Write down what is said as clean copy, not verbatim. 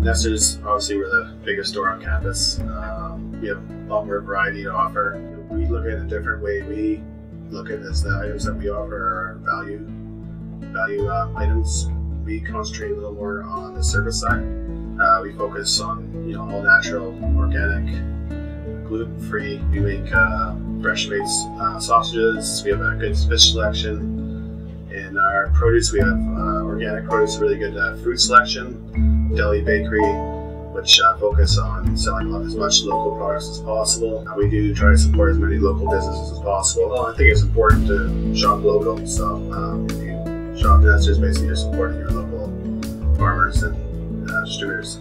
Nesters, obviously we're the biggest store on campus. We have a lot more variety to offer. We look at it a different way. We look at it as the items that we offer are value items. We concentrate a little more on the service side. We focus on all natural, organic, gluten-free. We make fresh-made sausages. We have a good fish selection. In our produce, we have organic produce, really good fruit selection, deli bakery, which focus on selling as much local products as possible. We do try to support as many local businesses as possible. Well, I think it's important to shop local, so if you shop Nesters, basically you're supporting your local farmers and distributors.